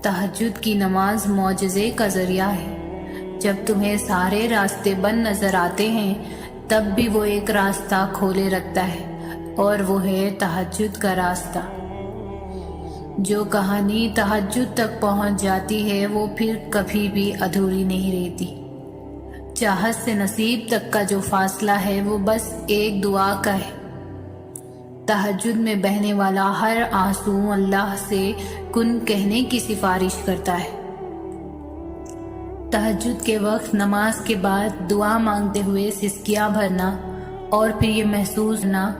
تہجد کی نماز معجزے کا ذریعہ ہے۔ جب تمہیں سارے راستے بند نظر آتے ہیں تب بھی وہ ایک راستہ کھولے رکھتا ہے، اور وہ ہے تہجد کا راستہ۔ جو کہانی تہجد تک پہنچ جاتی ہے وہ پھر کبھی بھی ادھوری نہیں رہتی۔ چاہت سے نصیب تک کا جو فاصلہ ہے وہ بس ایک دعا کا ہے۔ تہجد میں بہنے والا ہر آنسو اللہ سے کن کہنے کی سفارش کرتا ہے۔ تہجد کے وقت نماز کے بعد دعا مانگتے ہوئے سسکیاں بھرنا اور پھر یہ محسوس کرنا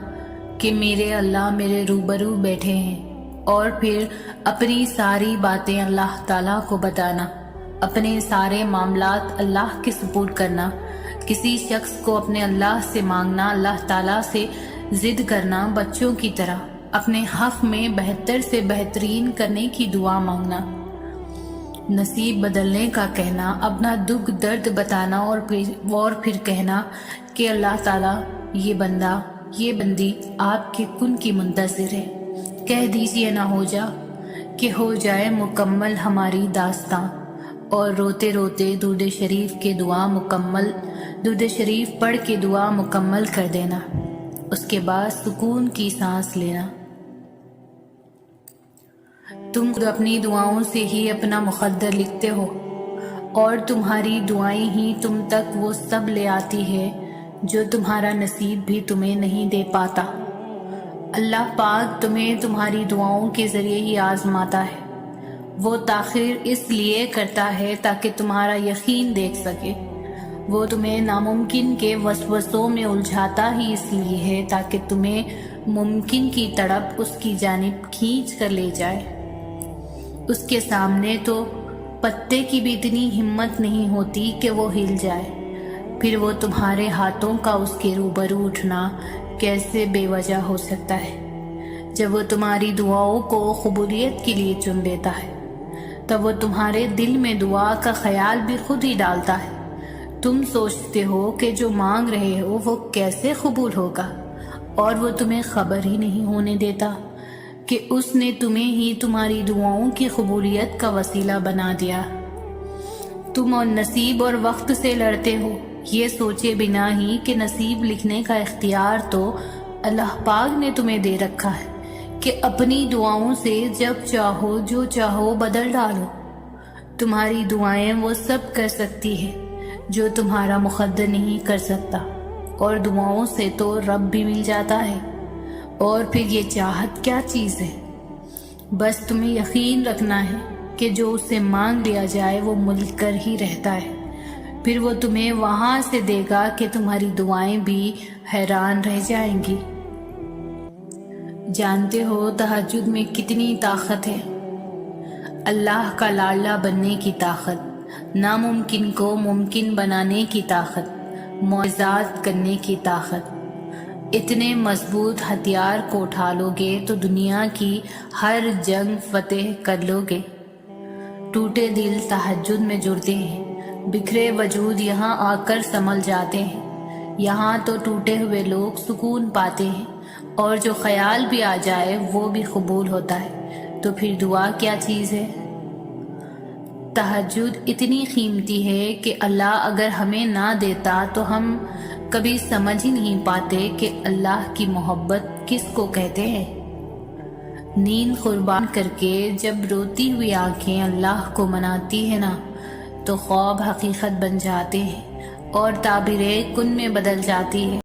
کہ میرے اللہ میرے روبرو بیٹھے ہیں، اور پھر اپنی ساری باتیں اللہ تعالیٰ کو بتانا، اپنے سارے معاملات اللہ کے سپرد کرنا، کسی شخص کو اپنے اللہ سے مانگنا، اللہ تعالیٰ سے ضد کرنا، بچوں کی طرح اپنے حق میں بہتر سے بہترین کرنے کی دعا مانگنا، نصیب بدلنے کا کہنا، اپنا دکھ درد بتانا، اور پھر کہنا کہ اللہ تعالیٰ یہ بندہ یہ بندی آپ کے کن کی منتظر ہے، کہہ دیجئے نہ ہو جا کہ ہو جائے مکمل ہماری داستاں، اور روتے روتے درود شریف پڑھ کے دعا مکمل کر دینا، اس کے بعد سکون کی سانس لینا۔ تم خود اپنی دعاؤں سے ہی اپنا مقدر لکھتے ہو، اور تمہاری دعائیں ہی تم تک وہ سب لے آتی ہے جو تمہارا نصیب بھی تمہیں نہیں دے پاتا۔ اللہ پاک تمہیں تمہاری دعاؤں کے ذریعے ہی آزماتا ہے۔ وہ تاخیر اس لیے کرتا ہے تاکہ تمہارا یقین دیکھ سکے۔ وہ تمہیں ناممکن کے وسوسوں میں الجھاتا ہی اس لیے ہے تاکہ تمہیں ممکن کی تڑپ اس کی جانب کھینچ کر لے جائے۔ اس کے سامنے تو پتے کی بھی اتنی ہمت نہیں ہوتی کہ وہ ہل جائے، پھر وہ تمہارے ہاتھوں کا اس کے روبرو اٹھنا کیسے بے وجہ ہو سکتا ہے؟ جب وہ تمہاری دعاؤں کو قبولیت کے لیے چن لیتا ہے تب وہ تمہارے دل میں دعا کا خیال بھی خود ہی ڈالتا ہے۔ تم سوچتے ہو کہ جو مانگ رہے ہو وہ کیسے قبول ہوگا، اور وہ تمہیں خبر ہی نہیں ہونے دیتا کہ اس نے تمہیں ہی تمہاری دعاؤں کی قبولیت کا وسیلہ بنا دیا۔ تم اور نصیب اور وقت سے لڑتے ہو، یہ سوچے بنا ہی کہ نصیب لکھنے کا اختیار تو اللہ پاک نے تمہیں دے رکھا ہے کہ اپنی دعاؤں سے جب چاہو جو چاہو بدل ڈالو۔ تمہاری دعائیں وہ سب کر سکتی ہے جو تمہارا مقدر نہیں کر سکتا، اور دعاؤں سے تو رب بھی مل جاتا ہے، اور پھر یہ چاہت کیا چیز ہے؟ بس تمہیں یقین رکھنا ہے کہ جو اسے مانگ لیا جائے وہ مل کر ہی رہتا ہے، پھر وہ تمہیں وہاں سے دے گا کہ تمہاری دعائیں بھی حیران رہ جائیں گی۔ جانتے ہو تہجد میں کتنی طاقت ہے؟ اللہ کا لاڈلا بننے کی طاقت، ناممکن کو ممکن بنانے کی طاقت، معجزات کرنے کی طاقت۔ اتنے مضبوط ہتھیار کو اٹھا لو گے تو دنیا کی ہر جنگ فتح کر لو گے۔ ٹوٹے دل تہجد میں جڑتے ہیں، بکھرے وجود یہاں آ کر سنبھل جاتے ہیں۔ یہاں تو ٹوٹے ہوئے لوگ سکون پاتے ہیں، اور جو خیال بھی آ جائے وہ بھی قبول ہوتا ہے۔ تو پھر دعا کیا چیز ہے؟ تہجد اتنی قیمتی ہے کہ اللہ اگر ہمیں نہ دیتا تو ہم کبھی سمجھ ہی نہیں پاتے کہ اللہ کی محبت کس کو کہتے ہیں۔ نیند قربان کر کے جب روتی ہوئی آنکھیں اللہ کو مناتی ہیں نا تو خواب حقیقت بن جاتے ہیں، اور تعبیر کن میں بدل جاتی ہے۔